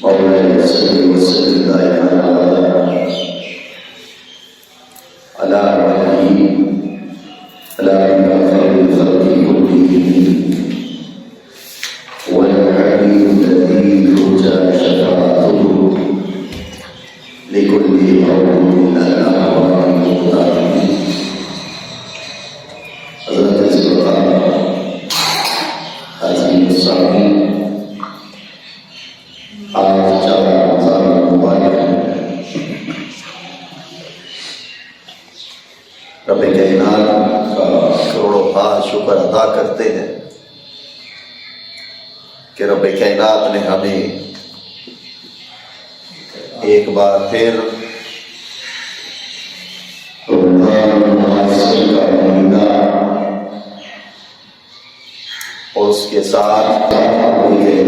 مولانا صلی وسلم دائما على خير الخلق كلهم والحبيب الذي ترجى شفاعته لكل قوم من الأحوال المختارين. حضرت سلطان حاجی الصاحی آج 4 رمضان مبارک ہے. رب کائنات کا کروڑوں خاص شکر ادا کرتے ہیں کہ رب کائنات نے ہمیں ایک بار پھر اور اس کے ساتھ اس کے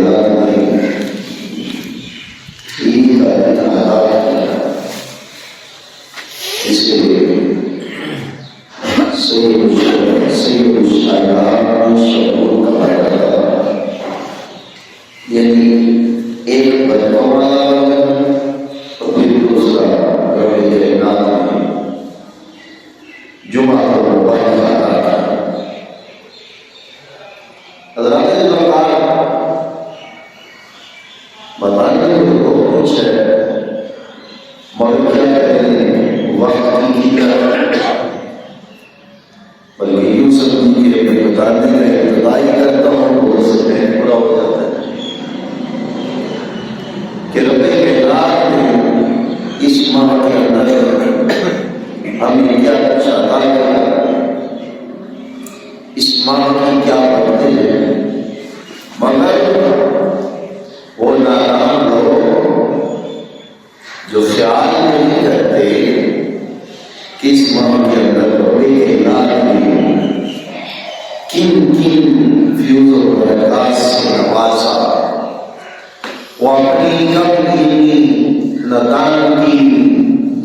یعنی ایک بدنوڑا اور پھر دوسرا جمعہ حضرات بتانے کو کچھ ہے مگر کیا کریں وقت کی بلکہ یوں سمجھ کے میں بتانے میں ابتدائی کرتا ہوں تو اس سے پورا ہو جاتا ہے کہ رب کائنات نے اس ماہ کے اندر ہمیں کیا چاہتا ہے، اس ماہ کی کیا کرتے ہیں، مگر وہ نادان لوگ جو خیال نہیں کرتے کہ اس ماہ کے اندر رب کائنات نے کن فیوز و برکات سے نوازا، وہ اپنی کم علمی نادان کی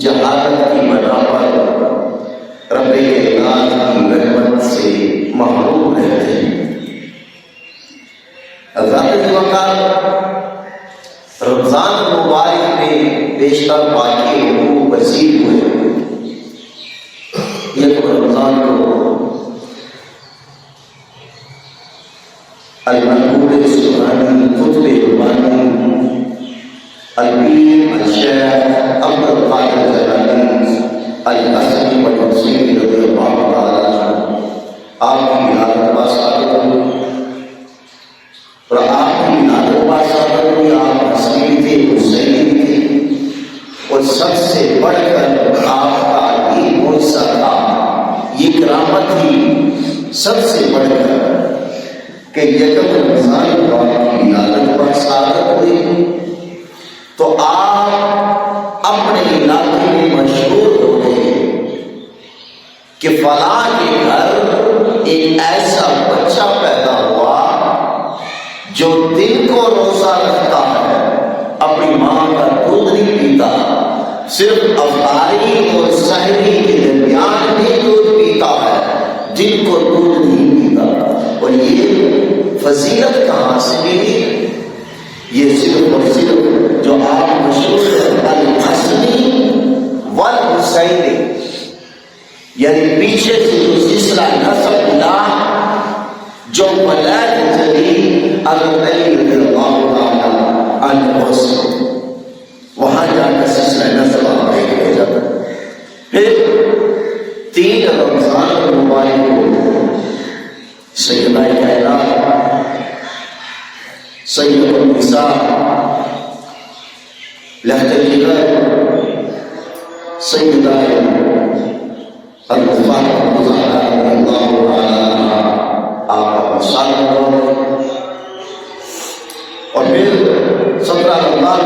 جہالت کی بنا پر رب کائنات کی رحمت سے محروم رہتے ہیں. حضرت وقت رمضان مبارک میں بیشتر واقعے حقوق پذیر ہوئے. یہ تو رمضان کو المحبوب سبحانی خطب ربانی الپیر الشیخ عبد القادر جیلانی الحسنی والحسینی رضی اللہ تعالی آپ کی حالت باسعادت ہوئی اور آپ کی حالت باسعادت ہوئی. آپ حسنی تھے، حسینی تھے اور سب سے بڑھ کر آپ کا یہ معجزہ تھا، یہ کرامت تھی سب سے بڑھ کر کہ یکم رمضان کو آپ کی حالت باسعادت ہوئی تو آپ اپنے علاقے میں مشہور ہو گئے کہ فلاں کے گھر ایک ایسا بچہ پیدا ہوا جو دن کو روزہ رکھتا ہے، اپنی ماں کا دودھ نہیں پیتا، صرف افطاری اور سحری کے درمیان بھی دودھ پیتا ہے، دن کو دودھ نہیں پیتا. اور یہ فضیلت کہاں سے ملی؟ یہ صرف اور صرف جو آپ مشہور الحسنی والحسینی، یعنی پیچھے سے جو سلسلہ نسب ملا جو ولاد جلی علی رضی اللہ تعالی عنہ سے وہاں جا کر سلسلہ نسب آپ دیکھ جاتا. پھر 3 رمضان مبارک کو سیدہ کائنات سید النساء لہت الجگر سیدہ الفاطمہ الزہرا رضی اللہ تعالی آپ کا سالہ اور پھر 17 رمضان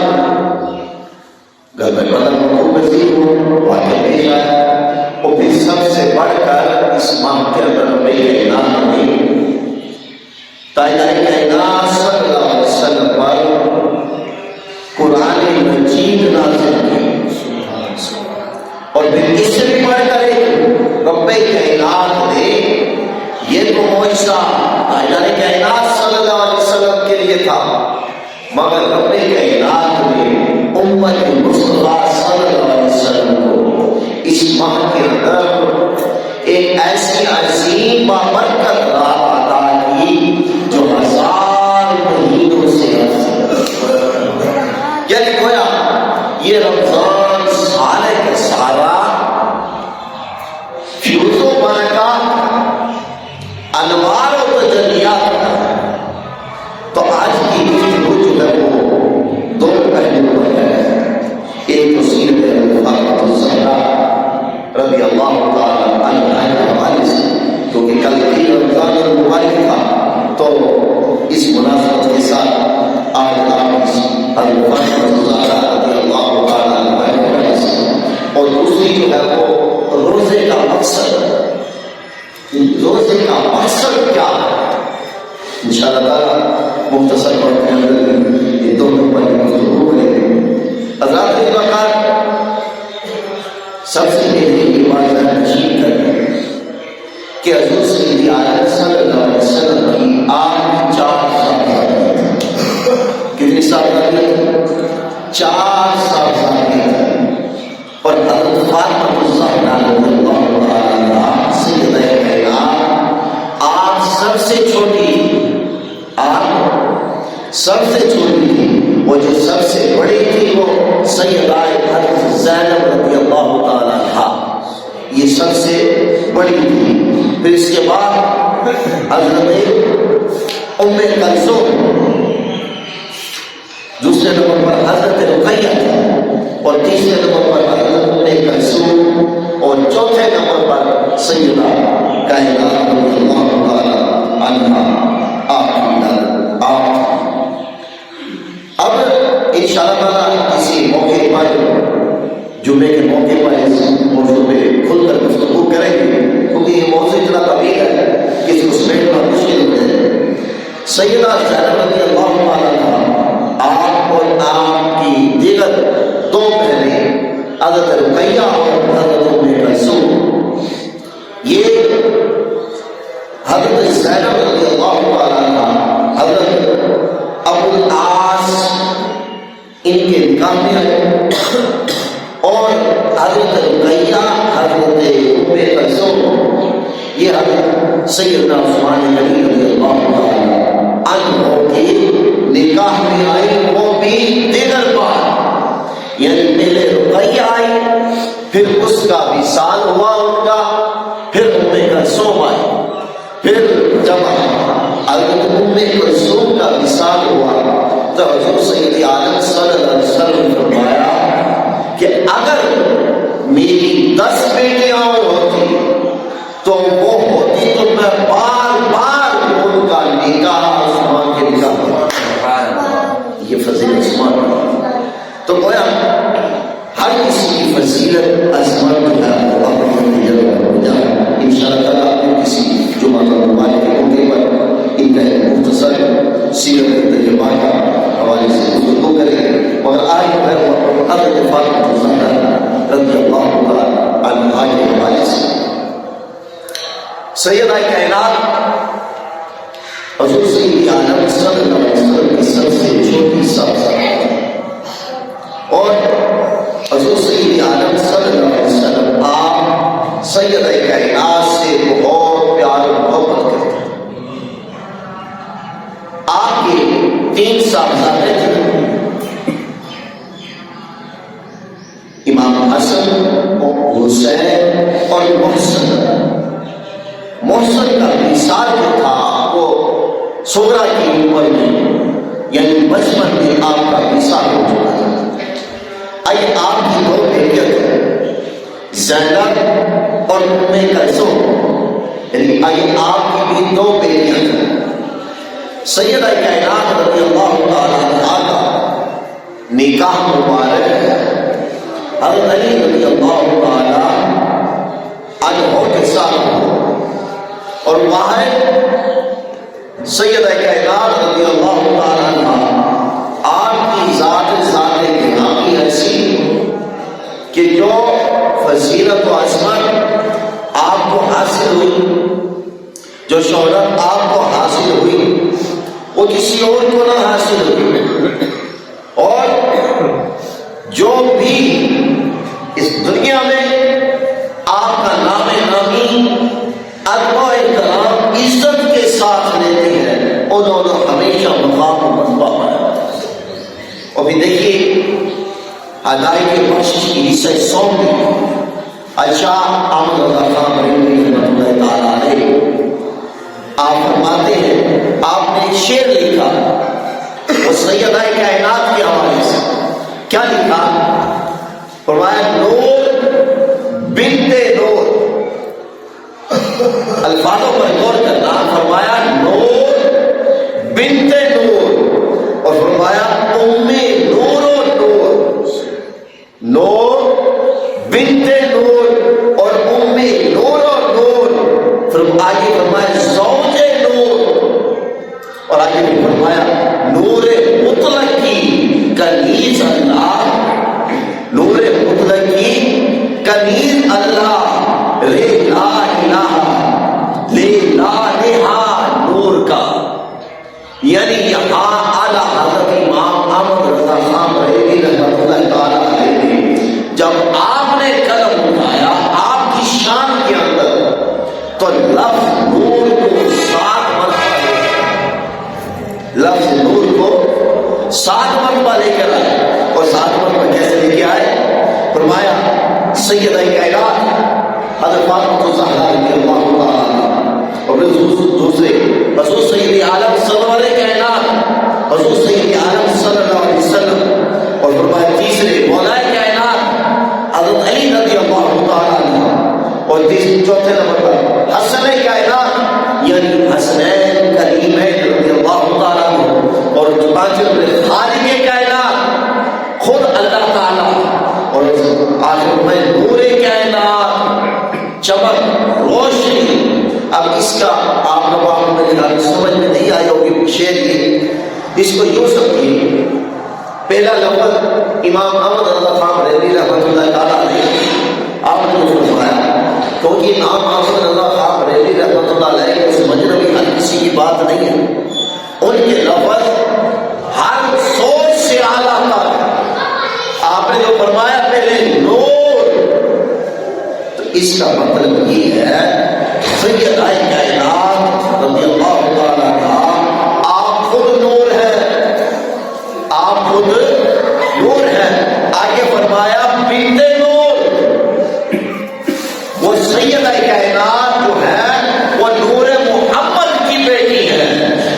گھر میں بدل کو پذیر ہو واقع پیش آیا. اور پھر سب سے بڑھ کر اس ماہ کے اندر رب کائنات نے تاجدار کائنات صلی اللہ علیہ وسلم پر قرآن مجید نازل کی. اور پھر اس سے بھی بڑھ کر رب کائنات نے یہ تو معجزہ تاجدار کائنات صلی اللہ علیہ وسلم کے لیے تھا، مگر رب کائنات امت مصطفیٰ صلی اللہ علیہ وسلم کو اس ماہ کے اندر ایک ایسی عظیم بابرکت رات عطا کی جو 1000 مہینوں سے یعنی گویا یہ رمضان سارے کا سارا فیوز و برکات انوار و تجلیات کا ہے۔ تو آج کی گفتگو جو ہے وہ دو پہلو پر ہے۔ ایک تو سیرت فاطمہ الزہرا رضی اللہ تعالی عنہا کے حوالے سے، کیونکہ کل بھی رمضان المبارک تھا تو اس مناسبت کے ساتھ آج آپ حضرت فاطمہ الزہرا رضی اللہ تعالی عنہا کے حوالے سے، اور دوسری جو ہے وہ روزے کا مقصد، روزے کا مقصد کیا ہے، انشاءاللہ تعالی مختصر وقت کے اندر یہ دونوں پر گفتگو کریں گے۔ حضرات کے وقت سب سے پہلے یہ بات نشین کریں کہ حضور سیدی عالم صلی اللہ علیہ وسلم کی آخری 4 سال کتنی سال تھی؟ 4 سال اور حضرت فاطمہ الزہرا رضی اللہ تعالی عنہا سیدہ کائنات آپ سب سے چھوٹی، آپ سب سے چھوٹی تھی، وہ جو سب سے بڑی تھی وہ سیدہ حضرت زینب رضی اللہ تعالی عنہا، یہ سب سے بڑی تھی۔ پھر اس کے بعد حضرت ام کلثوم، دوسرے نمبر پر حضرت رقیہ اور تیسرے نمبر پر حضرت ام کلثوم اور چوتھے نمبر پر سیدہ کائنات رضی اللہ تعالی عنہا آپ اب انشاءاللہ تعالی کسی موقع پر، جمعے کے موقع پر اس موضوع پہ کھل کر گفتگو کریں گے، کیونکہ یہ موضوع اتنا طویل ہے کہ اس کو سمیٹنا مشکل ہے۔ سیدہ زینب رضی اللہ تعالی عنہا آپ اور آپ کی دیگر 2 بہنیں حضرت رقیہ اور حضرت ام کلثوم، یہ حضرت زینب رضی اللہ تعالی عنہا حضرت ابو العاص ان کے نکاح میں آئے، اور حضرت رقیہ حضرت ام کلثوم یہ حضرت سیدنا عثمان غنی رضی اللہ تعالی عنہ کے نکاح میں آئی، وہ بھی دیگر بار، یعنی پہلے رقیہ آئی، پھر اس کا وصال ہوا ان کا، پھر ام کلثوم آئی، پھر جب حضرت ام کلثوم کا وصال ہوا تو حضور سید عالم صلی اللہ علیہ وسلم نے فرمایا کہ اگر میری 10 بیٹیاں ہوتی تو وہ ہوتی تو میں بار بار ان کا نکاح عثمان کے نکاح، یہ فضیلت عثمان کا، تو گویا ہر کسی کی فضیلت عظمت جو ہے وہ اپنی جگہ ہو جائے۔ انشاءاللہ تعالیٰ آپ کسی جمعہ مبارک کے موقع پر ان کا ایک مختصر سیرت طیبہ کا حوالے سے گفتگو کریں، مگر آج میں حضرت فاطمہ الزہرا رضی اللہ تعالی عنہا کے حوالے سے سیدہ کائنات حضور سید عالم صلی اللہ علیہ وسلم کی سب سے چھوٹی صاحبزادی، اور حضور سید عالم صلی اللہ علیہ وسلم آپ سیدہ کائنات سے بہت پیار و محبت کرتے ہیں۔ آپ کے 3 صاحبزادے تھے، امام حسن، حسین اور محسن۔ محسن کا وصال جو تھا وہ صغرا کی عمر میں، یعنی بچپن میں آپ کا وصال ہو چکا تھا۔ آئیے آپ کی 2 بیٹیاں تھیں، زینب اور ام کلثوم، یعنی آئیے آپ کی بھی 2 بیٹیاں تھیں۔ سیدہ کائنات رضی اللہ تعالی عنہا کا نکاح مبارک حضرت علی رضی اللہ تعالی عنہ کے ساتھ ہوا، اور وہاں سیدہ کائنات رضی اللہ تعالی عنہ آپ کی ذات گرامی ایسی کہ جو فضیلت و عظمت آپ کو حاصل ہوئی، جو شہرت آپ کو حاصل ہوئی وہ کسی اور کو نہ حاصل ہوئی، اور اور پھر دیکھیے ہدایت کی بخشش کی حصہ 100 میں شاہ احمد رضا خان بریلوی رحمۃ اللہ تعالیٰ علیہ آپ فرماتے ہیں، آپ نے ایک شعر لکھا وہ سیدہ کائنات کے حوالے سے. کیا لکھا؟ فرمایا نور بنت نور. الفاظوں پر غور کرنا. فرمایا نور بنت نور اور فرمایا ام نور و نور. نور بنت نور اور ام نور و نور. پھر آگے فرمایا زوج نور اور آگے بھی فرمایا نور مطلق کی کنیز اللہ. نور مطلق کی کنیز اللہ رے لا الہ لے لا نہا نور کا. یعنی یہاں اعلیٰ حضرت امام احمد رضا خان بریلوی رحمۃ اللہ تعالیٰ علیہ نے جب آپ نے قلم اٹھایا آپ کی شان کے اندر تو لفظ نور کو 7 مرتبہ لفظ نور کو 7 مرتبہ لے کر آئے. اور 7 مرتبہ کیسے لے کے آئے؟ فرمایا سیدہ کائنات حضرت فاطمہ الزہرا رضی اللہ تعالیٰ اور دوسرے حضور سید عالم سرور کائنات حضور سید عالم صلی اللہ علیہ وسلم اور فرمایا تیسرے مولا کائنات حضرت علی رضی اللہ تعالیٰ عنہ اور چوتھے نمبر پر حسن کائنات یعنی حسنین کریمین رضی اللہ تعالیٰ عنہ اور پانچویں نمبر خالق کائنات خود اللہ تعالیٰ اور آخر میں نور کائنات چمک روشنی. اب اس کا آپ لوگوں کو سمجھ میں نہیں آئی ہوگی شعر کی. اس کو یوں سمجھیے پہلا لفظ امام احمد رضا خان بریلوی رحمۃ اللہ تعالیٰ علیہ آپ نے جو فرمایا کیونکہ امام احمد رضا خان بریلوی رحمۃ اللہ علیہ کو سمجھنا بھی ہر کسی کی بات نہیں ہے. ان کے لفظ ہر سوچ سے اعلیٰ تھا. آپ نے جو فرمایا پہلے نور تو اس کا مطلب یہ ہے سیدہ کائنات رضی اللہ تعالیٰ عنہ آپ خود نور ہے. آپ خود نور ہے. آگے فرمایا بنت نور. وہ سیدہ کائنات جو ہے وہ نور محمد کی بیٹی ہے.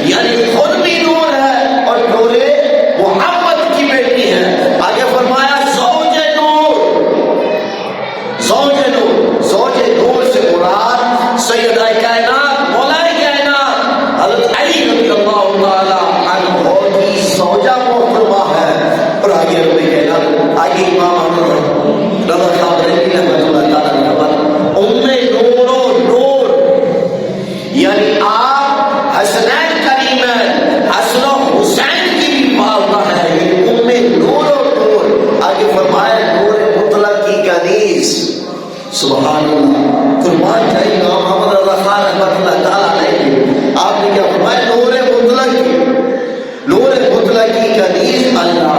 یعنی خود بھی نور ہے اور نور محمد کی بیٹی ہے. آگے فرمایا زوج نور. زوج نور. زوج نور سے مراد سیدہ کائنات مولا کائنات حضرت علی رضی اللہ تعالی عنہ کی زوجہ محترمہ ہے. اور آگے رب کائنات آگے امام احمد رضا خان بریلوی رحمۃ اللہ تعالی عنہ ام نور و نور یعنی آپ حسنین کریمین حسن و حسین کی بھی والدہ ہے. یہ ام نور و نور. آگے فرمایا نور مطلق کی کنیز. سبحان اللہ. قربان جائے امام احمد رضا خان رحمۃ اللہ تعالیٰ علیہ آپ نے کیا فرمایا نور مطلق کی. نور مطلق کی کنیز اللہ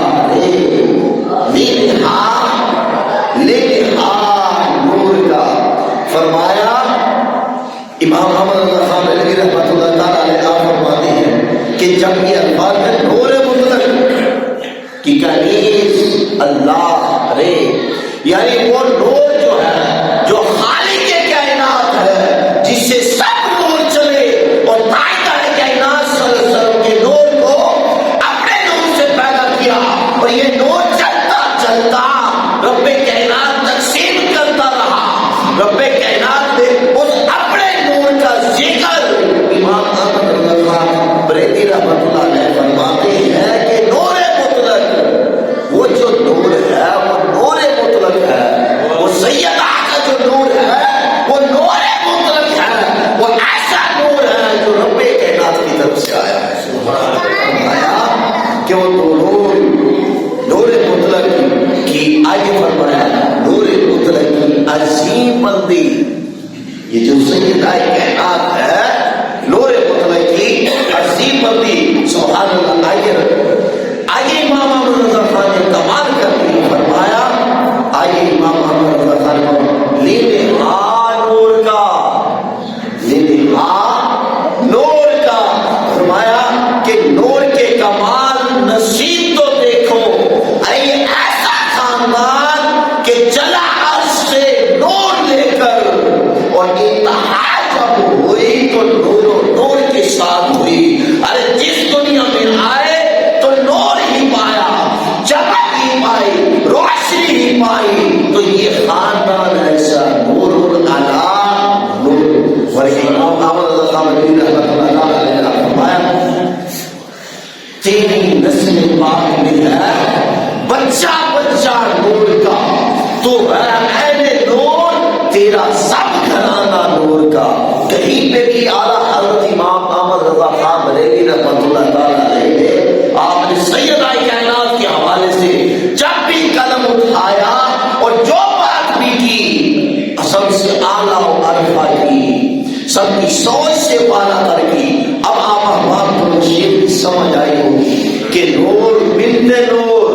نور کا. فرمایا امام احمد رضا خان بریلوی رحمۃ اللہ تعالیٰ علیہ آپ فرماتے ہیں کہ جب یہ الفاظ ہے نور مطلق کی کنیز اللہ رے یعنی وہ نور جو ہے جو خالق کائنات ہے جس سے سب نور چلے اور تاجدار کائنات صلی اللہ علیہ وسلم کے نور کو اپنے نور سے پیدا کیا اور یہ نور چلتا چلتا رب کائنات تقسیم کرتا رہا. رب کائنات نے اس اپنے نور کا ذکر امام احمد رضا خان بریلوی رحمۃ اللہ علیہ فرماتے ہیں کہ نور مطلق وہ جو نور ہے وہ نور مطلق ہے. وہ سیدہ کا جو نور ہے وہ نور مطلق ہے. وہ ایسا نور ہے جو رب کائنات کی طرف سے آیا ہے. فرمایا کہ وہ نور مطلق کی آگے فرمایا نور مطلق کی عظیم بندی. یہ جو سیدہ کائنات ہے نور مطلق کی عظیم بندی. سبحان اللہ. آگے امام احمد رضا خان نے کمال کر دی. فرمایا آگے امام احمد رضا خان کو لینے نور کا لینے نور کا. فرمایا کہ نور کے کمال نصیب تو دیکھو تیری نسل پاک میں ہے بچہ بچہ نور کا، تو ہے اہل نور، تیرا سب گھرانہ نور کا۔ کہیں پہ بھی اعلیٰ حضرت امام احمد رضا خان بریلوی رحمۃ اللہ تعالیٰ علیہ نے آپ نے سیدہ کائنات کے حوالے سے جب بھی قلم اٹھایا اور جو بات بھی کی سب سے اعلیٰ و عرفہ کی، سب کی سوچ سے بالا کر کی۔ اب آپ احباب کو شیر بھی سمجھ آئی ہوگی کہ نور بنت نور،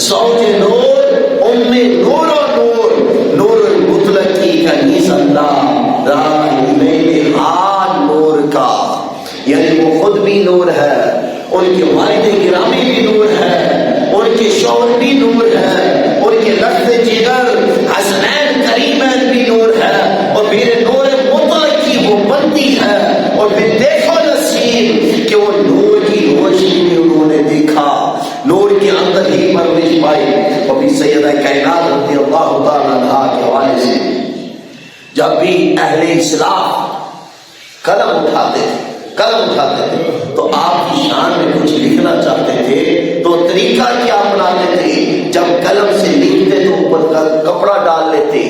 زوج نور، ام نور و نور، نور المطلق کی کنیز اللہ راہ میں حال نور کا، یعنی وہ خود بھی نور ہے، ان کے والد گرامی بھی نور ہے، ان کے شوہر بھی نور ہے، ان کے لفظ جگر حسنین کریمین بھی نور ہے، اور میرے نور مطلق کی وہ بندی ہے۔ اور پھر دیکھو نصیب کہ وہ نور کی روشنی میں انہوں نے دیکھا، نور کے اندر ہی پرورش پائی۔ اور پھر سیدہ کائنات رضی اللہ تعالیٰ عنہا کے حوالے سے جب بھی اہل اصلاح قلم اٹھاتے تھے تو آپ کی شان میں کچھ لکھنا چاہتے تھے تو طریقہ کیا اپناتے تھے؟ جب قلم سے لکھتے تو اوپر کا کپڑا ڈال لیتے،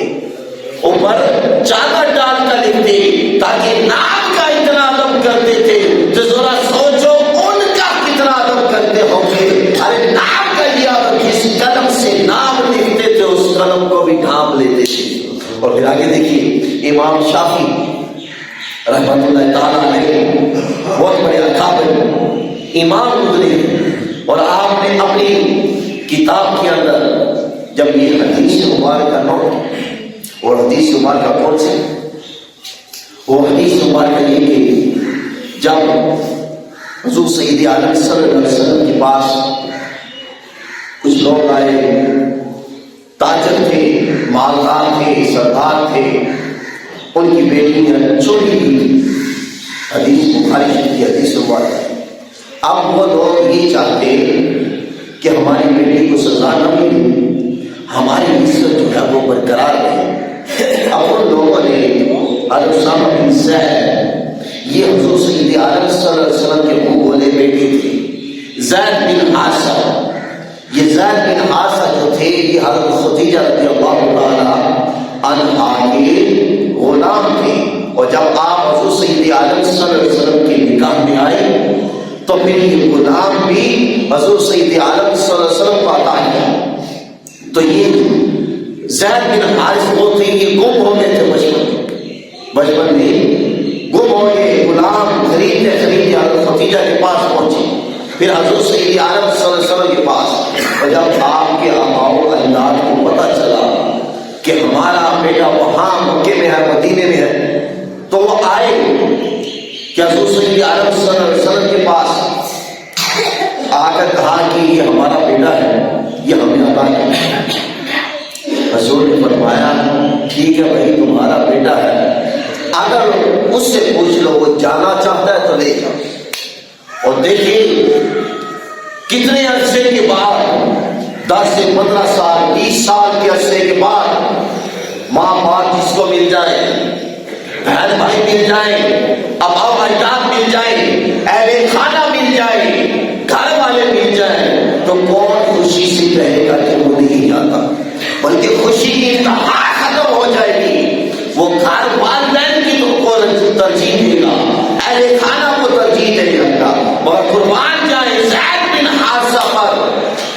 اوپر چادر ڈال کر لکھتے، تاکہ نام کا اتنا ادب کرتے تھے تو ذرا سوچو ان کا کتنا ادب کرتے ہوں گے۔ ارے نام کا یہ ادب، جس قلم سے نام لکھتے تھے اس قلم کو بھی ڈھانپ لیتے تھے۔ اور پھر آگے دیکھیے امام شافعی رحمت اللہ تعالیٰ علیہ بہت بڑے اکابر امام گزرے، اور آپ نے اپنی کتاب کے اندر جب یہ حدیث مبارکہ نوٹ، اور حدیث مبارکہ کون سے؟ وہ حدیث مبارکہ یہ کہ جب حضور سید عالم صلی اللہ علیہ وسلم کے پاس کچھ لوگ آئے، تاجر تھے، مالدار تھے، سردار تھے، ان کی بیٹی نے چوری کی، حدیث بخاری کی حدیث مبارکہ۔ اب وہ لوگ یہ چاہتے کہ ہماری بیٹی کو سزا نہ ملے، ہماری عزت جو ہے وہ برقرار رہے۔ اب ان لوگوں نے اسامہ بن زید، یہ حضور سید عالم صلی اللہ علیہ وسلم کے منہ بولے بیٹے تھے، زید بن حارثہ، یہ زید بن حارثہ جو تھے یہ حضرت خدیجہ رضی اللہ تعالی عنہا کے غلام تھے۔ اور جب آپ حضور سید عالم صلی اللہ علیہ وسلم کے نکاح میں آئے تو پھر یہ غلام بھی حضور سید عالم صلی اللہ علیہ وسلم کو عطا کیا۔ تو یہ زید بن حارث وہ تھے، یہ گم ہو گئے تھے بچپن میں گم ہو گئے، غلام خریدتے حضرت خدیجہ کے پاس پہنچے، پھر حضور سید عالم صلی اللہ علیہ وسلم کے پاس۔ اور جب آپ کے آباء و اجداد کو پتہ چلا کہ ہمارا بیٹا وہاں مکے میں ہے، مدینے میں ہے، تو وہ آئے کہ حضور سید عالم صلی اللہ علیہ وسلم کے پاس آ کر کہا کہ یہ ہمارا بیٹا ہے، یہ ہمیں عطا کیا۔ حضور نے فرمایا ٹھیک ہے بھائی تمہارا بیٹا ہے، اگر اس سے پوچھ لو وہ جانا چاہتا ہے تو لے جاؤ۔ اور دیکھیے کتنے عرصے کے بعد، 10 سے 15 سال 20 سال کے عرصے کے بعد ماں باپ جس کو مل جائے، بہن بھائی مل جائیں، ابا اجداد مل جائیں، اہل خانہ مل جائے، گھر والے مل جائیں، تو کون خوشی سے کہے گا کہ وہ نہیں جاتا؟ بلکہ خوشی کی انتہا ختم ہو جائے گی۔ وہ گھر والدین کی تو کو ترجیح دے گا، اہل خانہ کو ترجیح دے گا، اور قربان جائے زید بن حارثہ پر۔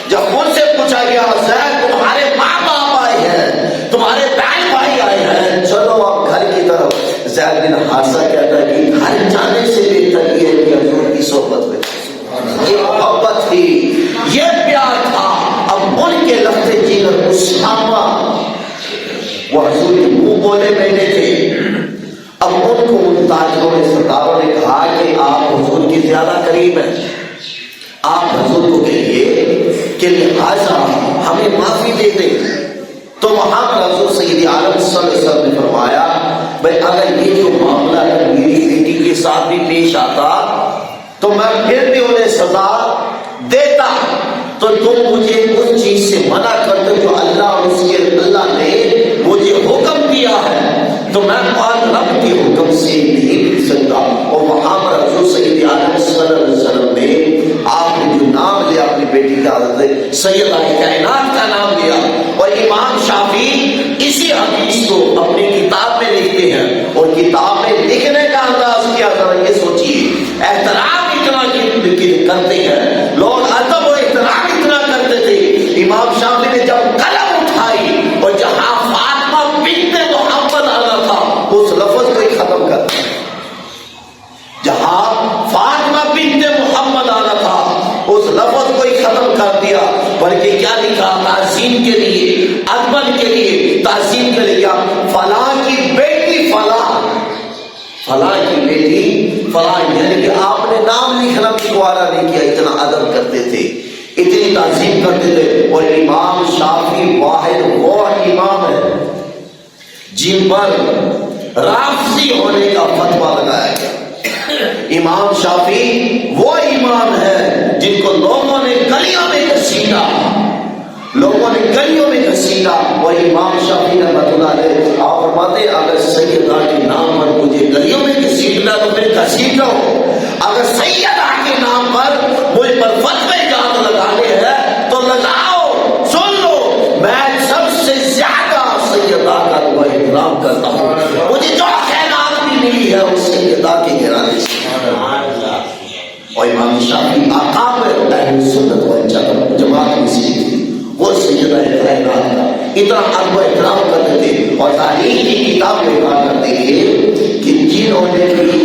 جب ان سے پوچھا گیا زید تمہارے ماں باپ آئے ہیں، تمہارے بہن بھائی آئے ہیں، چلو اب گھر کی طرف، زید بن حارثہ کہتا ہے کہ گھر جانے سے بہتر یہ ہے کہ حضور کی صحبت میں۔ یہ محبت تھی، یہ پیار تھا۔ اب ان کے لفظ جگر اسامہ وہ حضور کے منہ بولے بیٹے تھے۔ اب ان کو ان تاجروں نے، سرداروں نے کہا کہ آپ حضور کے زیادہ قریب ہیں، آپ حضور کو کہیے کہ لہٰذا ہمیں معافی دے دیں۔ تو وہاں پر حضور سید عالم صلی اللہ علیہ وسلم نے فرمایا بھائی اگر یہ جو معاملہ میری بیٹی کے ساتھ بھی پیش آتا تو میں پھر بھی انہیں سزا دیتا، تو تم مجھے اس چیز سے منع کر دو جو اللہ اور اس کے اللہ نے مجھے حکم دیا ہے، تو میں پاک رب کے حکم سے نہیں مل سکتا۔ اور وہاں پر حضور سید عالم صلی اللہ علیہ وسلم نے آپ نے سیدہ کائنات کا نام لیا. اور امام شافعی اسی حدیث کو اپنی کتاب میں لکھتے ہیں, اور کتاب میں لکھنے کا انداز کیا, ذرا یہ سوچیے, احترام اتنا کرتے ہیں لوگ, ادب و احترام اتنا کرتے تھے. امام شافعی نے جب قلم اٹھائی اور جہاں فاطمہ بنت محمد آنا تھا اس لفظ کو ہی ختم کر دیا. جہاں فاطمہ بنت محمد آنا تھا اس لفظ کو ہی ختم کر دیا, بلکہ کیا لکھا, تعظیم کے لیے, ادب کے لیے, تعظیم کے لیے, فلاں کی بیٹی فلاں, فلاں کی بیٹی فلاں, یعنی کہ آپ نے نام لکھنا بھی گوارا نہیں کیا, اتنا ادب کرتے تھے, اتنی تعظیم کرتے تھے. اور امام شافعی واحد وہ امام ہے جن پر رافضی ہونے کا فتویٰ لگایا گیا. امام شافعی وہ امام ہے جن کو لوگوں نے گلیوں میں گھسیٹا, لوگوں نے گلیوں میں گھسیٹا. اور امام شافعی رحمۃ اللہ علیہ آپ فرماتے ہیں اگر سیدہ کے نام پر مجھے گلیوں میں گھسیٹنا تو پھر گھسیٹ لو, اگر سیدہ کے نام پر مجھ پر فتوے جات لگانے ہیں تو لگاؤ, سن لو, میں سب سے زیادہ سیدہ کا احترام کرتا ہوں, مجھے جو خیرات بھی ملی ہے اس سیدہ کے گھرانے سے. اور امام شافعی آقاب اہل سنت و جماعت میں سے وہ سیدہ کائنات کا اتنا ادب و احترام کرتے تھے. اور تاریخ کی کتاب میں بات کرتے ہیں کہ جنہوں نے بھی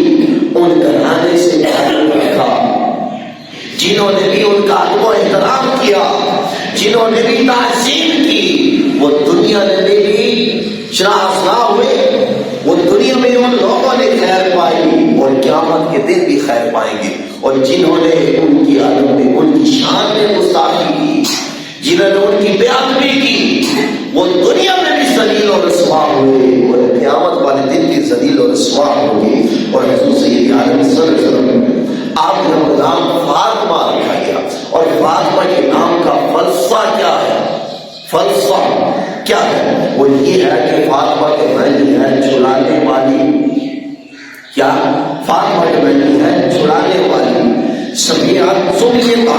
ان گھرانے سے تعلق رکھا, جنہوں نے بھی ان کا ادب و احترام کیا, جنہوں نے بھی تعظیم کی, وہ دنیا میں بھی شناخت ہوئے, وہ دنیا میں ان لوگوں نے خیر پائی اور قیامت کے دن بھی خیر پائیں گے. اور جنہوں نے ان کی ادب میں, ان کی شان میں گستاخی کی, جنہوں نے ان کی بے ادبی کی, وہ دنیا میں بھی ذلیل و رسوا ہوئے اور قیامت والے دن بھی ذلیل و رسوا ہوں گے. اور حضور سید عالم صلی اللہ علیہ وسلم آپ کا نام فاطمہ رکھا گیا. اور فاطمہ کے نام کا فلسفہ کیا ہے, فلسفہ کیا ہے, وہ یہ ہے کہ فاطمہ کے معنی ہے چھڑانے والی. کیا فاطمہ کے معنی ہے چھڑانے والی. سمیعت سمیعہ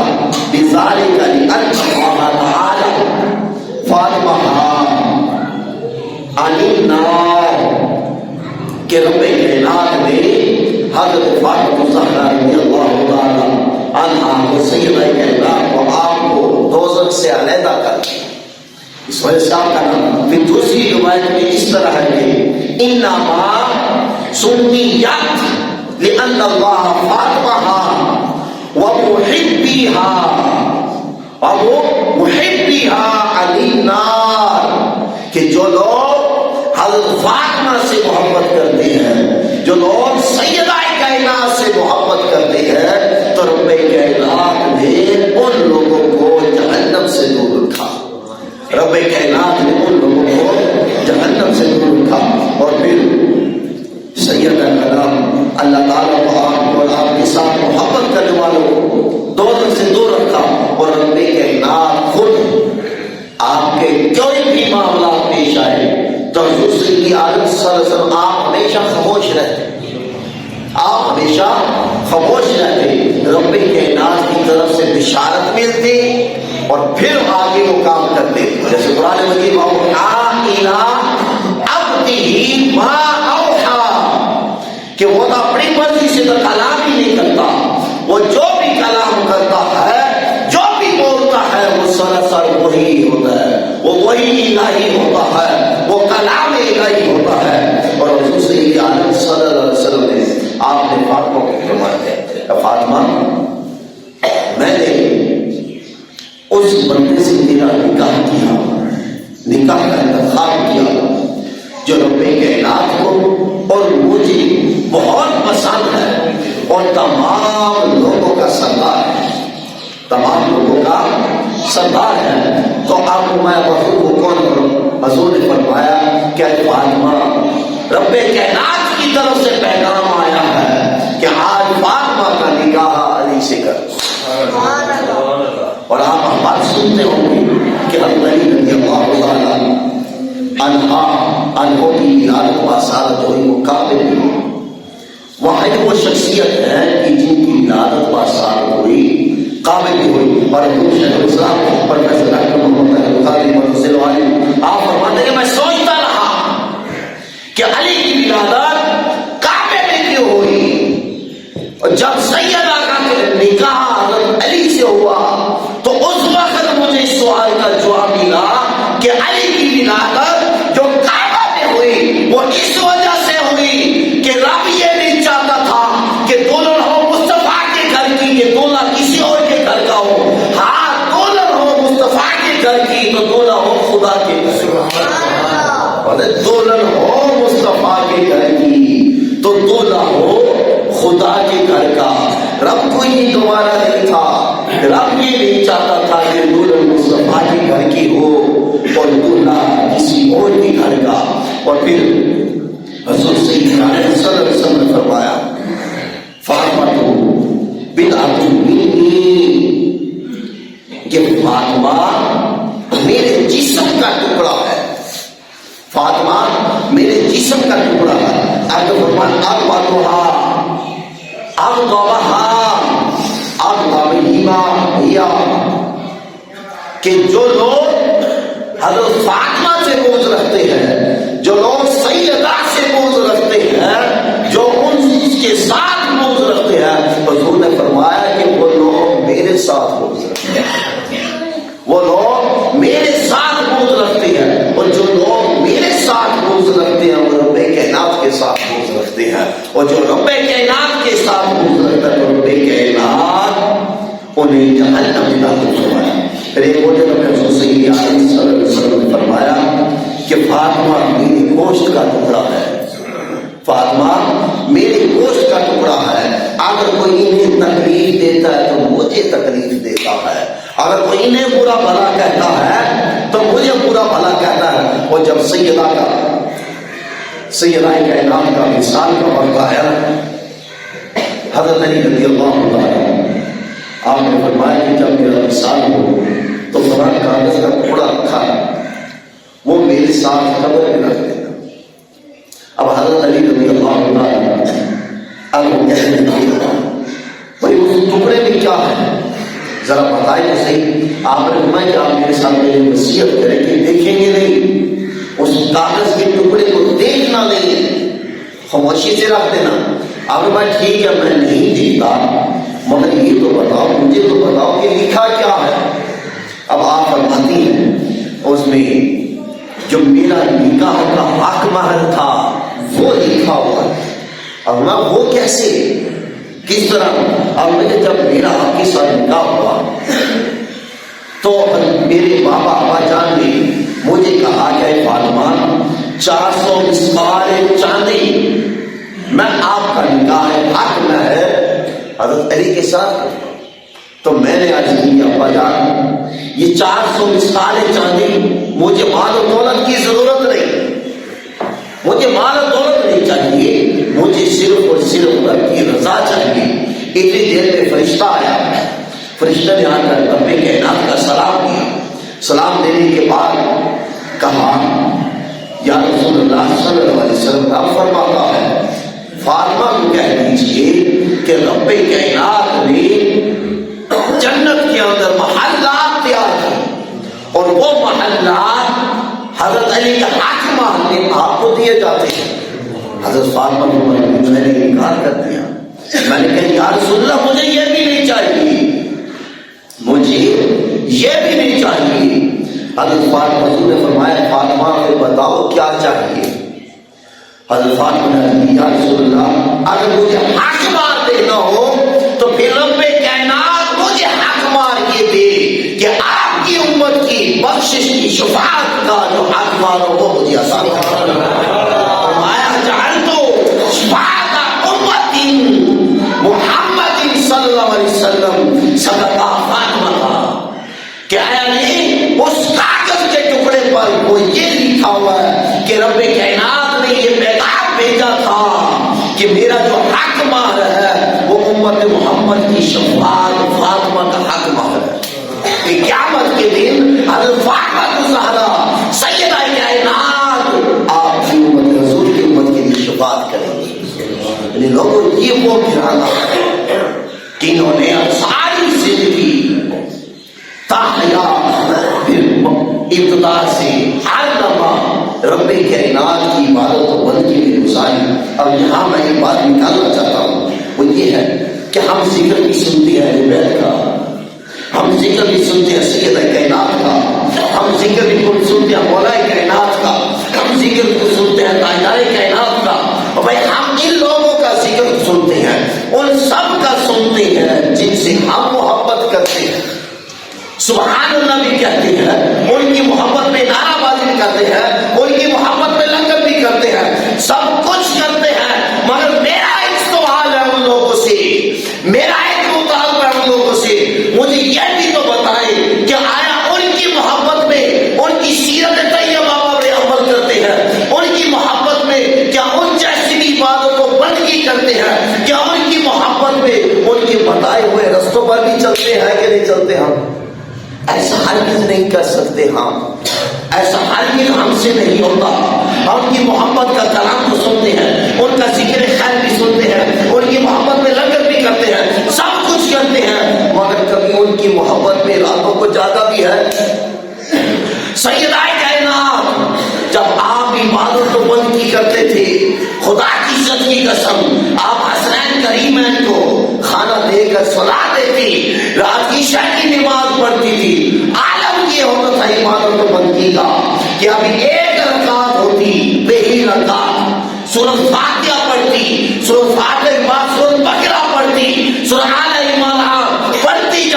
بذالک لأن اللہ تعالی فاطمہ عن النار, کہ رب کائنات نے حضرت فاطمہ الزہرا رضی اللہ تعالی عنہا کو سیدہ کائنات کو آپ کو دوزخ سے علیحدہ کر دیا. اس وجہ سے آپ کا نام. پھر دوسری روایت میں اس طرح ہے کہ انما سمیت لأن اللہ فاطمہ ومحبیہا عن النار, کہ جو لوگ حضرت فاطمہ سے محبت کرتے ہیں, جو لوگ سیدہ کائنات سے محبت کرتے ہیں, تو رب کائنات نے ان لوگوں کو جہنم سے دور رکھا. رب کائنات نے ان لوگوں کو جہنم سے دور رکھا. اور پھر سیدہ کا نام اللہ تعالیٰ کو آپ اور آپ کے ساتھ محبت کرنے والوں کو دوزخ سے دور رکھا. اور رب کائنات خود آپ کے کوئی بھی معاملات پیش آئے تو حضور صلی اللہ علیہ وسلم آپ ہمیشہ خاموش رہتے, آپ ہمیشہ خاموش رہتے. رب کائنات کی طرف سے بشارت ملتی اور پھر آگے وہ کام کرتے. جیسے قرآن مجید اوحیٰ الی عبدہ ما اوحیٰ, کہ وہ تو اپنی مرضی سے تو کلام ہی نہیں کرتا, وہ جو بھی کلام کرتا ہے, جو بھی بولتا ہے, وہ سراسر وہی ہوتا ہے, وہ وہی الہی ہوتا ہے, وہ کلام الہی ہوتا ہے. اور حضور صلی اللہ علیہ وسلم نے آپ نے فاطمہ کو فرمایا ہے, فاطمہ میں نے اس بندے سے تیرا نکاح کیا, نکاح کا انتخاب کیا جو رب کائنات کو اور مجھے بہت پسند ہے اور تمام لوگوں کا سردار ہے, تمام لوگوں کا سردار ہے. تو آپ کو میں حضور کو کون کروں؟ حضور نے فرمایا کہ فاطمہ رب کائنات کی طرف سے پیغام آیا ہے کہ آج فاطمہ کا نکاح علی سے کر. اور آپ بات سنتے ہوں گے کہ علی رضی اللہ تعالی عنہ کی عادت و سعادت ہوئی, وہ قابل واحد وہ شخصیت ہے کہ جن کی عادت و سعادت ہوئی قابل بھی ہوئی. اور شیخ الاسلام پروفیسر ڈاکٹر محمد القادری مدثر علی آپ فرماتے ہیں کہ میں سوچتا رہا کہ علی کی ولادت کعبے میں کیوں ہوئی، اور جب سیدہ کا نکاح حضرت علی سے ہوا تو اس وقت مجھے اس سوال کا جواب ملا کہ علی کی ولادت جو کعبہ میں ہوئی وہ اس وجہ سے ہوئی کہ رب یہ نہیں چاہتا تھا کہ دلہن ہو مصطفیٰ کے گھر کی، کہ دولہا کسی اور کے گھر کا ہو. ہاں دلہن ہو مصطفیٰ کے گھر کی تو دولہا ہو خدا کے گھر کا. دلہن ہو مصطفیٰ کے گھر کی تو دولہا ہو خدا کے گھر کا. رب کوئی نہیں تمہارا نہیں تھا، رب یہ نہیں چاہتا تھا کہ دلہن مصطفیٰ کے گھر کی ہو اور دولہا کسی اور کے گھر کا. اور پھر حضور سیدنا صلی اللہ علیہ وسلم نے فرمایا فاطمہ بدعۃ منی، کہ فاطمہ میرے جسم کا ٹکڑا ہے، فاطمہ میرے جسم کا ٹکڑا ہے. اب فرمایا اب باتوہا اب دوبہا اب دوبہیما ہیا، کہ جو لوگ حضرت فاطمہ سے بغض رکھتے ہیں، جو لوگ سیدہ سے بغض رکھتے ہیں، جو ان کے ساتھ بغض رکھتے ہیں، حضور نے فرمایا کہ وہ لوگ میرے ساتھ بغض رکھتے ہیں، وہ لوگ میرے ساتھ بغض رکھتے ہیں. اور جو لوگ میرے ساتھ بغض رکھتے ہیں وہ رب کائنات کے ساتھ بغض رکھتے ہیں، اور جو رب کائنات کے ساتھ بغض رکھتا ہے رب کائنات انہیں جہنم میں داخل کروایا. پھر ایک اور جگہ میں حضور صلی اللہ علیہ وسلم نے فرمایا کہ فاطمہ میری گوشت کا ٹکڑا ہے، فاطمہ میرے گوشت کا ٹکڑا ہے. اگر کوئی انہیں تکلیف دیتا ہے تو مجھے تکلیف دیتا ہے، اگر کوئی انہیں برا بھلا کہتا ہے تو مجھے برا بھلا کہتا ہے. اور جب سیدہ کائنات کا مثال کا واقعہ ہے حضرت علی رضی اللہ عنہ، آپ نے فرمایا کہ جب میرا مثال ہو تو قرآن کاغذ کا ٹکڑا رکھا وہ میرے ساتھ قبر میں رکھ دینا. اب حضرت علی رضی اللہ عنہ اب وہ کہنے لگے بھائی اس ٹکڑے میں کیا ہے ذرا بتائیں تو صحیح. آپ نے فرمایا کہ آپ میرے سامنے وصیت کریں کہ دیکھیں گے نہیں، اس کاغذ کے ٹکڑے کو دیکھنا نہیں، خاموشی سے رکھ دینا. آپ نے فرمایا ٹھیک ہے میں نہیں دیکھتا، مگر یہ تو بتاؤ، مجھے تو بتاؤ کہ لکھا کیا ہے. اب آپ فرماتی ہیں اس میں جو میرا نکاح کا حق مہر تھا وہ لکھا ہوا ہے. اب میں وہ کیسے کس طرح؟ اب میں جب میرا آپ کے ساتھ نکاح ہوا تو میرے بابا ابا جان نے مجھے کہا کہ فاطمہ 400 مسمار چاندی میں آپ کا نکاح حق میں ہے حضرت علی کے ساتھ. تو میں نے آج کی ابا جان یہ 400 مسمار چاندی، مجھے مال و دولت کی ضرورت نہیں، مجھے مال و دولت نہیں چاہیے، مجھے صرف اور صرف رب کی رضا چاہیے. اتنی دیر میں فرشتہ آیا، فرشتہ نے آ کر رب کائنات کا سلام دیا. سلام دینے کے بعد کہا یا رسول اللہ صلی اللہ علیہ وسلم آپ فرماتا ہے فاطمہ کو کہہ دیجئے کہ رب کائنات نے جنت کے اندر محلات تیار کیے اور وہ محلات حضرت علی کا حق ماننے آپ کو دیے جاتے ہیں. حضرت فاطمہ کو میں نے انکار کر دیا. میں نے کہا یا رسول اللہ مجھے یہ بھی نہیں چاہیے، مجھے یہ بھی نہیں چاہیے. حضرت فاطمہ نے فرمایا فاطمہ پھر بتاؤ کیا چاہیے. حضرت فاطمہ نے یا رسول اللہ اگر مجھے حق مار دینا ہو تو پھر رب کائنات مجھے حق مار کے دے کہ آپ کی امت کی بخشش کی شفاعت کا جو حق مارو وہ مجھے آسان فرمایا جعلت شفاعت امت محمد صلی اللہ علیہ وسلم صدقہ فاطمہ کا. کہ آیا نہیں اس کاغذ کے ٹکڑے پر وہ یہ لکھا ہوا ہے کہ رب کائنات نے یہ پیغام بھیجا تھا کہ میرا جو حق مہر ہے وہ امت محمد کی شفاعت فاطمہ کا حق مہر ہے. قیامت کے دن حضرت فاطمہ الزہرا سیدہ کائنات آپ کی امت حضور کی امت کے لیے شفاعت کریں گے. یعنی لوگوں یہ وہ گھرانا ہے کہ انہوں نے ساری زندگی ابتدا سے ہر لمحہ رب کائنات کی عبادت و بندگی میں گزاری. اب یہاں میں ایک بات نکالنا چاہتا ہوں، وہ یہ ہے کہ ہم ذکر بھی سنتے ہیں اہل بیت کا، ہم ذکر بھی سنتے ہیں سید کائنات کا، ہم ذکر بھی سنتے ہیں مولا کائنات کا، ہم ذکر کو سنتے ہیں تاجدار کائنات کا. اور بھائی ہم ان لوگوں کا ذکر سنتے ہیں، ان سب کا سنتے ہیں جن سے ہم محبت کرتے ہیں، سبحان اللہ بھی کہتے ہیں، ان کی محبت میں نعرہ بازی بھی کرتے ہیں، ان کی محبت میں لنگر بھی کرتے ہیں، سب کچھ کرتے ہیں. مگر میرا ایک سوال ہے ان لوگوں سے، میرا ایک مطالبہ ہے ان لوگوں سے، مجھے یہ بھی تو بتائیں کہ آیا ان کی محبت میں ان کی سیرت طیبہ پر عمل کرتے ہیں؟ ان کی محبت میں کیا ان جیسی بھی عبادت و بندگی کرتے ہیں؟ کیا ان کی محبت میں ان کے بتائے ہوئے رستوں پر بھی چلتے ہیں کہ نہیں چلتے؟ ہم ایسا ہرگز نہیں کر سکتے، ہم ایسا ہرگز ہم سے نہیں ہوتا. ہم کی محبت کا کلام تو سنتے ہیں، ان کا ذکر خیر بھی سنتے ہیں، ان کی محبت میں لنگر بھی کرتے ہیں، سب کچھ کرتے ہیں، مگر کبھی ان کی محبت میں راتوں کو جاگا بھی ہے. سیدہ کائنات جب آپ عبادت و بندگی کرتے تھے، خدا کی عزت کی قسم آپ حسنین کریمین کو کھانا دے کر سلا دیتی، رات کی عشاء کی نماز پڑھتی تھی. عالم یہ ہوتا تھا عبادت و بندگی کا کہ ابھی ایک رکعت ہوتی، پہلی رکعت سورۃ فاتحہ پڑھتی، سورۃ فاتحہ کے بعد سورۃ بقرہ پڑھتی، سورۃ آل عمران پڑھتی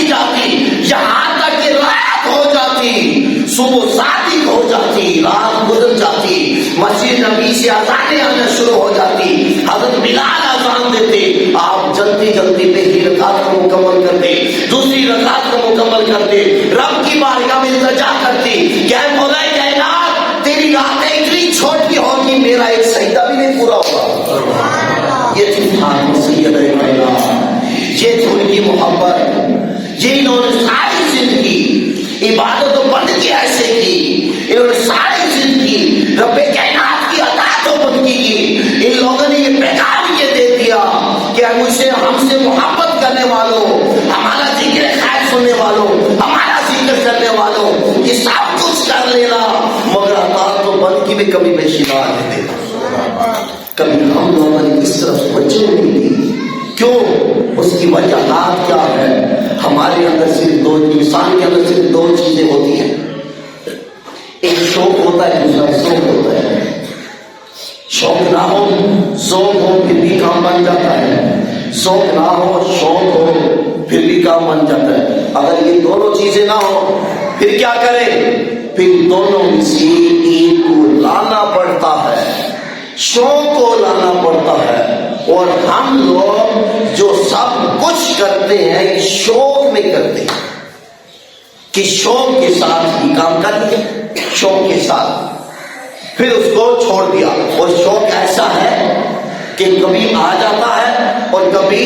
جاتی یہاں تک کہ رات ہو جاتی، صبح صادق ہو جاتی، رات گزر جاتی، مسجد نبی سے اذانیں آنا شروع ہو جاتی، حضرت بلال اذان دیتے، آپ جلدی پہلی رکعت کو مکمل کرتے، دوسری رکعت کو مکمل کرتے، رب کی بارگاہ میں التجا کرتی کہ اے مولا کائنات تیری راتیں اتنی چھوٹی ہوگی میرا ایک سجدہ بھی نہیں پورا ہوگا. یہ تھی سیدہ کائنات، یہ تھی ان کی محبت، یہ انہوں نے ساری زندگی عبادت و بندگی ایسے کی، انہوں نے ساری زندگی رب کائنات کی اطاعت و بندگی کی. ان لوگوں نے یہ پیغام یہ دے دیا کہ مجھ سے ہم سے محبت کرنے والوں، ہمارا ذکر خیر سننے والوں، ہمارا ذکر کرنے والوں، یہ سب کچھ کر لینا مگر اطاعت و بندگی میں کمی بیشی نہ آنے دینا. کبھی ہم لوگوں نے اس طرف توجہ نہیں دی. کیوں؟ اس کی وجہات کیا ہے؟ ہمارے اندر صرف دو، انسان کے اندر صرف دو چیزیں ہوتی ہیں، ایک شوق ہوتا ہے، دوسرا ذوق ہوتا ہے. شوق نہ ہو ذوق ہو پھر بھی کام بن جاتا ہے، ذوق نہ ہو شوق ہو پھر بھی کام بن جاتا ہے. اگر یہ دونوں چیزیں نہ ہو پھر کیا کریں؟ پھر دونوں میں سے ایک کو لانا پڑتا ہے، شوق کو لانا پڑتا ہے. اور ہم لوگ جو سب کچھ کرتے ہیں شوق میں کرتے ہیں کہ شوق کے ساتھ ہی کام کر لیں، شوق کے ساتھ پھر اس کو چھوڑ دیا. اور شوق ایسا ہے کہ کبھی آ جاتا ہے اور کبھی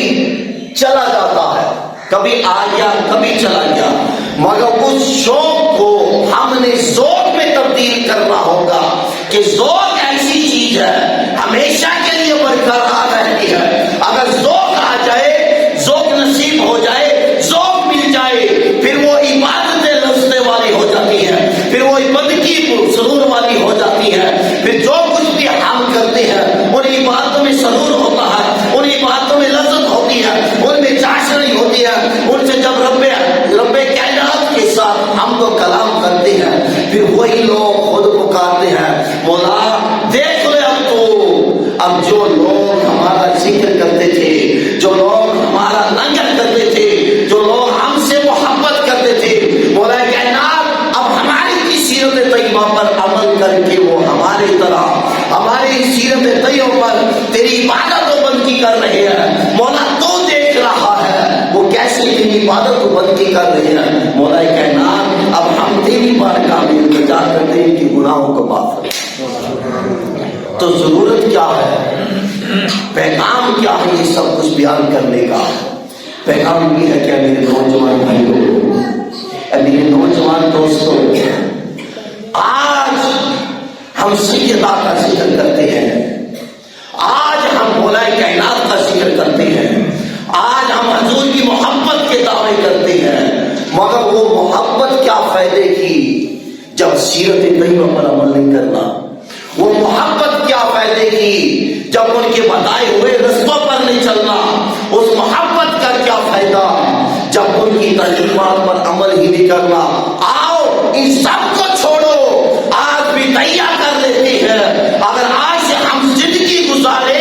چلا جاتا ہے، کبھی آ گیا کبھی چلا گیا. مگر اس شوق کو ہم نے ذوق میں تبدیل کرنا ہوگا کہ ذوق ایسی چیز ہے ہمیشہ کے لیے برقرار رہتی ہے. اگر ذوق آ جائے، ذوق نصیب ہو جائے، ذوق مل جائے، پھر وہ عبادتیں لذتے والی ہو جاتی ہے، پھر وہ بندگی سرور والی ہو جاتی ہے. پھر جو کچھ بھی ہم کرتے ہیں ان عبادتوں میں سرور ہوتا ہے، ان عبادتوں میں لذت ہوتی ہے، ان میں چاشنی ہوتی ہے. ان سے جب رب کائنات کے ساتھ ہم تو کلام کرتے ہیں، پھر وہی لوگ خود پکارتے ہیں مولا دیکھ لے اب جو لوگ ہمارا ذکر کرتے تھے، جو لوگ ہمارا لنگر کرتے تھے، جو لوگ ہم سے محبت کرتے تھے، مولا کائنات اب ہماری سیرت طیبہ پر عمل کر کے وہ ہماری طرح ہماری سیرت طیبہ پر تیری عبادت و بندگی کر رہے ہیں. مولا تو دیکھ رہا ہے وہ کیسے تیری عبادت و بندگی کر رہے ہیں. مولا کائنات اب ہم تیری بارگاہ میں التجا کرتے ہیں کہ گناہوں کو معاف کر. تو ضرورت کیا ہے؟ پیغام کیا ہے یہ سب کچھ بیان کرنے کا؟ پیغام یہ ہے کہ میرے نوجوان بھائیوں، میرے نوجوان دوستوں، آج ہم سیدہ کا ذکر کرتے ہیں، آج ہم مولا کائنات کا ذکر کرتے ہیں، آج ہم حضور کی محبت کے دعوے کرتے ہیں، مگر وہ محبت کیا فائدے کی سیرت طیبہ پر عمل نہیں کرنا. وہ محبت کیا فائدے کی جب ان کے بتائے ہوئے رستوں پر نہیں چلنا. اس محبت کا کیا فائدہ جب ان کی تعلیمات پر عمل ہی نہیں کرنا. آؤ ان سب کو چھوڑو, آج بھی تیار کر لیتے ہیں. اگر آج سے ہم زندگی گزارے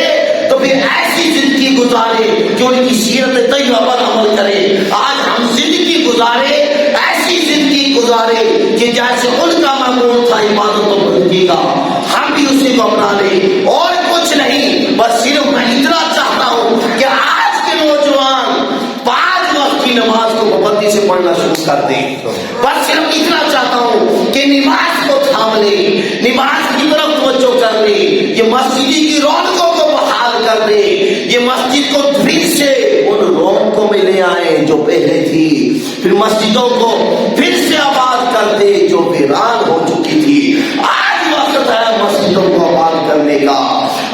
تو پھر ایسی زندگی گزارے کہ ان کی سیرت طیبہ پر عمل کرے. آج ہم زندگی گزارے ایسی زندگی گزارے کہ جیسے ان کا معمول تھا عبادت و بندگی کا, ہم بھی اسی کو اپنا لیں. اور کچھ نہیں, بس صرف میں اتنا چاہتا ہوں کہ آج کے نوجوان 5 وقت کی نماز کو پابندی سے پڑھنا شروع کر دیں. بس صرف اتنا چاہتا ہوں کہ نماز کو تھام لیں, نماز کی طرف توجہ کر لیں, یہ مسجد کی رونقوں کو بحال کر دیں, یہ مسجد کو پھر سے ان رونقوں میں لے آئیں جو پہلے تھی. پھر مسجدوں کو پھر سے آباد کر دے جو ویران ہو چکی تھی. آج وقت ہے مسجدوں کو آباد کرنے کا.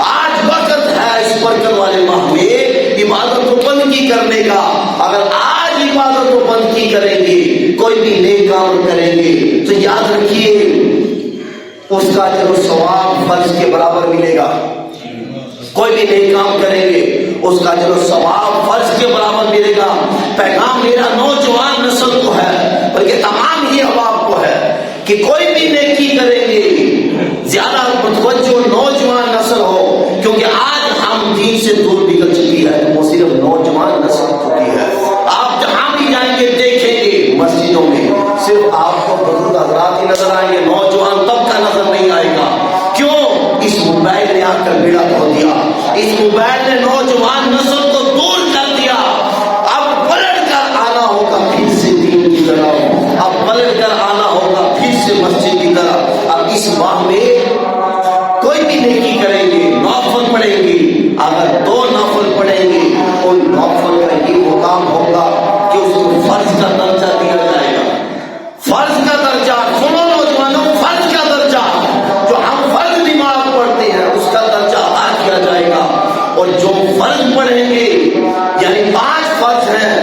آج وقت ہے اس برکت والے ماہ میں عبادت و بندگی کرنے کا. اگر آج عبادت و بندگی کریں گے, کوئی بھی نیک کام کریں گے, تو یاد رکھیے اس کا جو ثواب فرض کے برابر ملے گا. کوئی بھی نیک کام کریں گے اس کا جو ثواب فرض کے برابر ملے گا. پیغام میرا نوجوان نسل کو ہے بلکہ تمام ہی احباب کو ہے کہ کوئی بھی نیکی کریں گے زیادہ متوجہ نوجوان نسل ہو, کیونکہ آج ہم دین سے دور نکل چکی ہے. وہ صرف نوجوان نسل چکی ہے. آپ جہاں بھی جائیں گے دیکھیں گے مسجدوں میں صرف آپ کو بزرگ حضرات ہی نظر آئیں گے, نوجوان طبقہ نظر نہیں آئے گا. کیوں؟ اس موبائل نے آ کر بیڑا دھو دیا. اس موبائل نے نوجوان نسل کو دور کر دیا. اب پلٹ کر آنا ہوگا پھر سے دین کی طرف, اب پلٹ کر آنا ہوگا پھر سے مسجد کی طرف. اب اس ماہ میں کوئی بھی نیکی کریں گے, نوافل پڑھیں گے. اگر 2 نوافل پڑھیں گے, ان نوافل کا یہ مقام ہوگا کہ اس کو فرض کا درجہ دیا جائے گا. فرض کا درجہ, سنو نوجوانوں, فرض کا درجہ جو ہم فرض نماز پڑھتے ہیں اس کا درجہ ادا کیا جائے گا. اور جو فرض پڑھیں گے یعنی 5 فرض ہیں,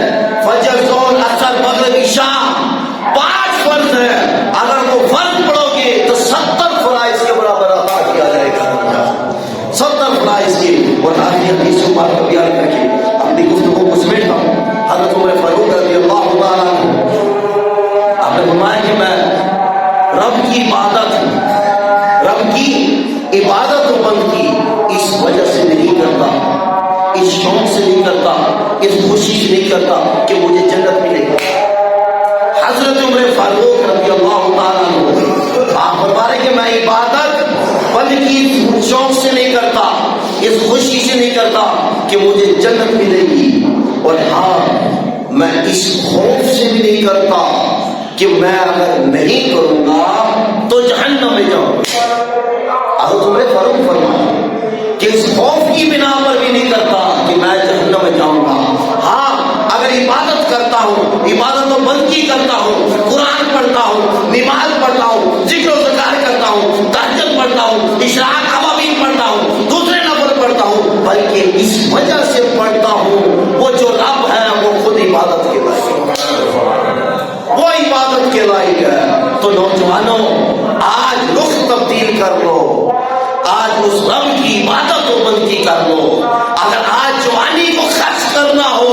فجر, ظہر, عصر, مغرب, عشاء, 5 فرض ہیں. اگر وہ فرض پڑھو گے تو 70 فرائض کے برابر ادا کیا جائے گا. 70 فرائض کی. اور آخری حدیث کو بات کو بیان کر کے اپنی گفتگو کو سمیٹتا ہوں. حضرت عمر فاروق رضی اللہ تعالیٰ عنہ آپ نے فرمایا کہ میں رب کی عبادت و بندگی اس وجہ سے نہیں کرتا, اس شوق سے نہیں کرتا, اس خوشی سے نہیں کرتا کہ مجھے جنت ملے گا. حضرت عمر فاروق رضی اللہ تعالیٰ عنہ آپ فرما رہے کہ میں عبادت بندگی اس شوق سے نہیں کرتا, اس خوشی سے نہیں کرتا کہ مجھے جنت ملے گی. اور ہاں میں اس خوف سے بھی نہیں کرتا کہ میں اگر نہیں کروں گا تو جہنم میں جاؤں گا. حضرت عمر فاروق فرمایا کہ اس خوف کی بنا پر بھی نہیں کرتا کہ میں جہنم میں جاؤں گا. ہاں اگر عبادت کرتا ہوں, عبادت و بندگی کرتا ہوں, قرآن پڑھتا ہوں, نماز پڑھتا ہوں, ذکر و ذکر کرتا ہوں, تہجد پڑھتا ہوں, اشراق اوابین پڑھتا ہوں, دوسرے نفل پڑھتا ہوں, بلکہ اس وجہ سے پڑھتا ہوں وہ جو رب ہے وہ خود عبادت کے لائق ہے, وہ عبادت کے لائق ہے. تو نوجوانوں آج رخ تبدیل کر لو, آج اس رب کی عبادت و بندگی کر لو. اگر آج جوانی کو خرچ کرنا ہو